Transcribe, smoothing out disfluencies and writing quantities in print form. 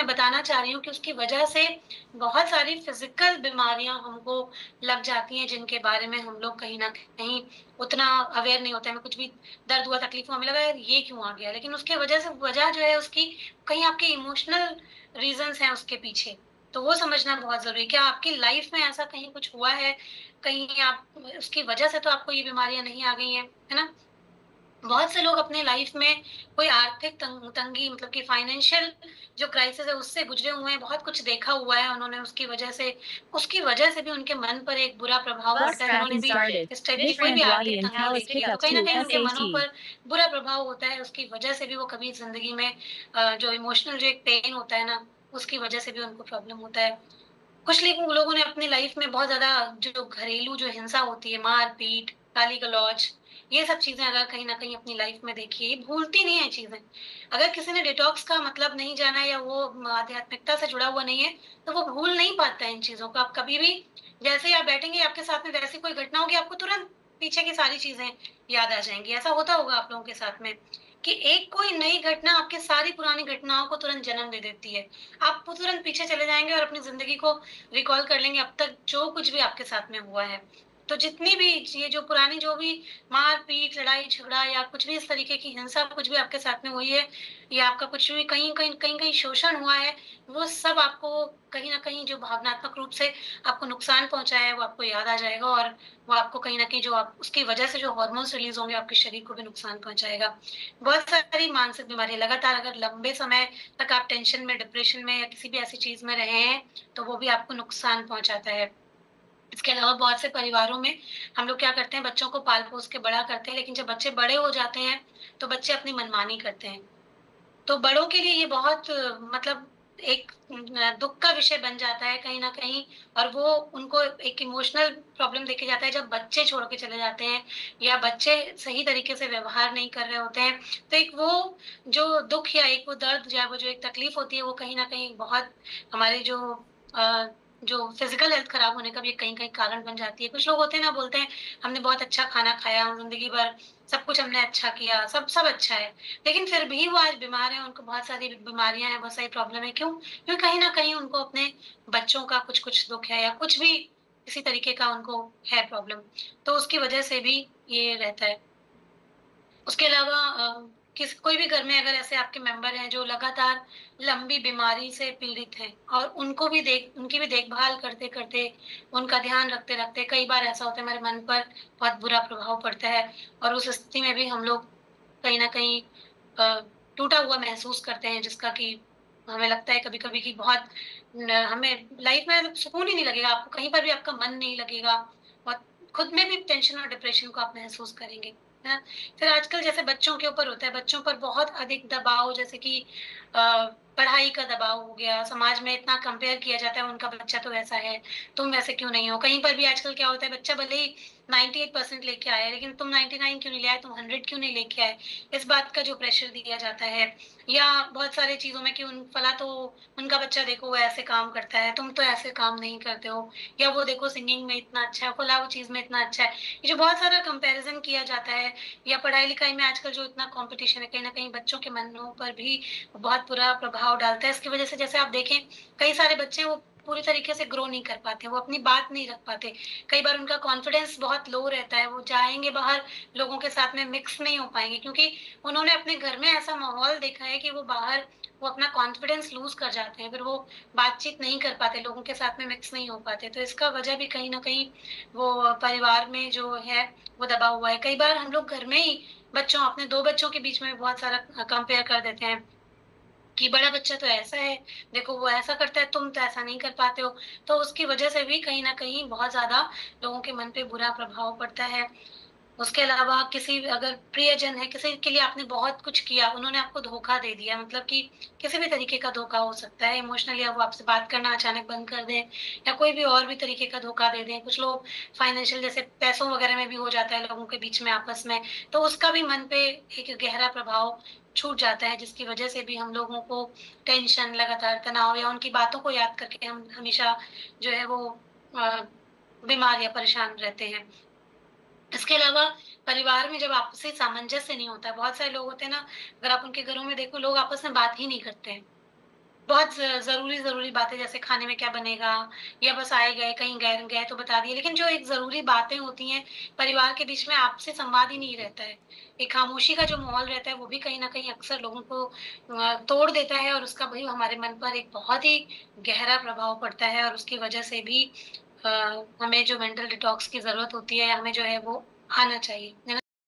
मैं बताना चाह रही हूँ कि उसकी वजह से बहुत सारी फ़िज़िकल बीमारियाँ हमको लग जाती हैं, जिनके बारे में हम लोग कहीं न कहीं उतना अवेयर नहीं होते हैं। हमें कुछ भी दर्द हुआ, तकलीफ़ हुआ, हमें लगा यार ये क्यों आ गया? लेकिन उसकी वजह जो है उसकी कहीं आपके इमोशनल रीज़न्स हैं उसके पीछे। तो वो समझना बहुत ज़रूरी है। क्या आपकी लाइफ़ में ऐसा कहीं कुछ हुआ है? कहीं आप उसकी वजह से तो आपको ये बीमारियाँ नहीं आ गई हैं, है ना? बहुत से लोग अपने लाइफ में कोई आर्थिक तंगी मतलब कि फाइनेंशियल जो क्राइसिस है उससे गुजरे हुए हैं, बहुत कुछ देखा हुआ है उन्होंने उसकी वजह से भी उनके मन पर एक बुरा प्रभाव Bus पड़ता है। tracking जिन्होंने भी started. इस टाइप की कोई भी Vikrant आर्थिक Wadi and तंगी Palace देखी है, तो Pickup कहीं न 2 कहीं उनके मनों SAT. पर बुरा प्रभाव होता है। उसकी वजह से भी वो कभी ज़िंदगी में जो इमोशनल जो एक पेन होता है ना, उसकी वजह से भी उनको प्रॉब्लम होता है। कुछ लोगों ने अपनी लाइफ में बहुत ज़्यादा जो घरेलू जो हिंसा होती है, मार-पीट, गाली-गलौज, ये सब चीज़ें अगर कहीं न कहीं अपनी लाइफ में देखी है, भूलती नहीं है ये चीज़ें। अगर किसी ने डिटॉक्स का मतलब नहीं जाना या वो आध्यात्मिकता से जुड़ा हुआ नहीं है, तो वो भूल नहीं पाता है इन चीज़ों को। आप कभी भी जैसे ही आप बैठेंगे, आपके साथ में वैसी कोई घटना होगी, आपको तुरंत पीछे की सारी चीज़ें याद आ जाएँगी। ऐसा होता होगा आप लोगों के साथ में कि एक कोई नई घटना आपकी सारी पुरानी घटनाओं को तुरंत जन्म दे देती है। आप तुरंत पीछे चले जाएँगे और अपनी ज़िंदगी को रिकॉल कर लेंगे अब तक जो कुछ भी आपके साथ में हुआ है। तो जितनी भी ये जो पुरानी जो भी मार-पीट, लड़ाई-झगड़ा या कुछ भी इस तरीके की हिंसा कुछ भी आपके साथ में हुई है या आपका कुछ भी कहीं-कहीं शोषण हुआ है, वो सब आपको कहीं न कहीं जो भावनात्मक रूप से आपको नुकसान पहुँचाया है, वो आपको याद आ जाएगा और वो आपको कहीं न कहीं जो आप उसकी वजह से जो हार्मोन्स रिलीज़ होंगे, आपके शरीर को भी नुकसान पहुँचाएगा। बहुत सारी मानसिक बीमारी लगातार अगर लंबे समय तक आप टेंशन में, डिप्रेशन में या किसी भी ऐसी चीज़ में रहे हैं, तो वो भी आपको नुकसान पहुँचाता है। इसके अलावा बहुत से परिवारों में हम लोग क्या करते हैं, बच्चों को पाल-पोस के बड़ा करते हैं, लेकिन जब बच्चे बड़े हो जाते हैं, तो बच्चे अपनी मनमानी करते हैं। तो बड़ों के लिए ये बहुत मतलब एक दुःख का विषय बन जाता है कहीं न कहीं और वो उनको एक इमोशनल प्रॉब्लम देके जाता है जब बच्चे छोड़ के चले जाते हैं या बच्चे सही तरीके से व्यवहार नहीं कर रहे होते हैं। तो एक वो जो दुःख या एक वो दर्द या वो जो एक तकलीफ़ होती है, वो कहीं न कहीं बहुत हमारी अ, जो फ़िज़िकल हेल्थ ख़राब होने का भी कहीं-कहीं कारण बन जाती है। कुछ लोग होते हैं ना बोलते हैं, हमने बहुत अच्छा खाना खाया, ज़िंदगी भर सब कुछ हमने अच्छा किया, सब सब अच्छा है। लेकिन फिर भी वो आज बीमार हैं, उनको बहुत सारी बीमारियाँ हैं, बहुत सारी प्रॉब्लम है। क्यों? क्योंकि कहीं न कहीं उनको अपने बच्चों का कुछ-कुछ दुःख है या कुछ भी किसी तरीके का उनको है प्रॉब्लम। तो उसकी वजह से भी ये रहता है। उसके अलावा कोई भी घर में अगर ऐसे आपके मेंबर हैं जो लगातार लंबी बीमारी से पीड़ित हैं और उनकी भी देखभाल करते-करते, उनका ध्यान रखते-रखते कई बार ऐसा होता है हमारे मन पर बहुत बुरा प्रभाव पड़ता है और उस स्थिति में भी हम लोग कहीं न कहीं अ, टूटा हुआ महसूस करते हैं जिसका कि हमें लगता है कभी-कभी कि बहुत न हमें लाइफ में सुकून ही नहीं लगेगा, आपको कहीं पर भी आपका मन नहीं लगेगा और खुद में भी टेंशन और डिप्रेशन को आप महसूस करेंगे, है ना? फिर आजकल जैसे बच्चों के ऊपर होता है, बच्चों पर बहुत अधिक दबाव जैसे कि पढ़ाई का दबाव हो गया, समाज में इतना कंपेयर किया जाता है, उनका बच्चा तो ऐसा है, तुम वैसे क्यों नहीं हो? कहीं पर भी आजकल क्या होता है, बच्चा भले ही 98% लेके आया है, लेकिन तुम 99 क्यों नहीं ले आए, तुम 100 क्यों नहीं लेके आए? इस बात का जो प्रेशर दिया जाता है या बहुत सारी चीज़ों में कि उन फला तो उनका बच्चा देखो वो ऐसे काम करता है, तुम तो ऐसे काम नहीं करते हो या वो देखो सिंगिंग में इतना अच्छा है, फला वो चीज़ में इतना अच्छा है। ये जो बहुत सारा कंपैरिज़न किया जाता है या पढ़ाई-लिखाई में आजकल जो इतना कॉम्पिटिशन है, कहीं न कहीं बच्चों के मनों पर भी बहुत बुरा प्रभाव डालता है। इसकी वजह से जैसे आप देखें, कई सारे बच्चे वो पूरी तरीके से ग्रो नहीं कर पाते, वो अपनी बात नहीं रख पाते। कई बार उनका कॉन्फिडेंस बहुत लो रहता है, वो जाएँगे बाहर, लोगों के साथ में मिक्स नहीं हो पाएँगे क्योंकि उन्होंने अपने घर में ऐसा माहौल देखा है कि वो अपना कॉन्फिडेंस लूज़ कर जाते हैं, फिर वो बातचीत नहीं कर पाते, लोगों के साथ में मिक्स नहीं हो पाते। तो इसका वजह भी कहीं न कहीं वो परिवार में जो है, वो दबा हुआ है। कई बार हम लोग घर में ही अपने 2 बच्चों के बीच में बहुत सारा कंपेयर कर देते हैं कि बड़ा बच्चा तो ऐसा है, देखो वो ऐसा करता है, तुम तो ऐसा नहीं कर पाते हो। तो उसकी वजह से भी कहीं न कहीं बहुत ज़्यादा लोगों के मन पे बुरा प्रभाव पड़ता है। उसके अलावा किसी अगर प्रियजन है, किसी के लिए आपने बहुत कुछ किया, उन्होंने आपको धोखा दे दिया मतलब कि किसी भी तरीके का धोखा हो सकता है, इमोशनली अब वो आपसे बात करना अचानक बंद कर दें या कोई भी और भी तरीके का धोखा दे दें। कुछ लोग फाइनेंशियल जैसे पैसों वगैरह में भी हो जाता है लोगों के बीच में आपस में, तो उसका भी मन पे एक गहरा प्रभाव छूट जाता है, जिसकी वजह से भी हम लोगों को टेंशन, लगातार तनाव या उनकी बातों को याद करके हम हमेशा जो है वो अ, बीमार या परेशान रहते हैं। इसके अलावा परिवार में जब आपसी सामंजस्य नहीं होता है, बहुत सारे लोग होते हैं ना, अगर आप उनके घरों में देखो लोग आपस में बात ही नहीं करते हैं। बहुत ज़रूरी बातें जैसे खाने में क्या बनेगा या बस आए गए, कहीं गए गए तो बता दिए। लेकिन जो एक ज़रूरी बातें होती हैं, परिवार के बीच में आपसी संवाद ही नहीं रहता है। एक खामोशी का जो माहौल रहता है, वो भी कहीं न कहीं अक्सर लोगों को तोड़ देता है और उसका वही हमारे मन पर एक बहुत ही गहरा प्रभाव पड़ता है और उसकी वजह से भी अ, हमें जो मेंटल डिटॉक्स की ज़रूरत होती है, हमें जो है वो आना चाहिए।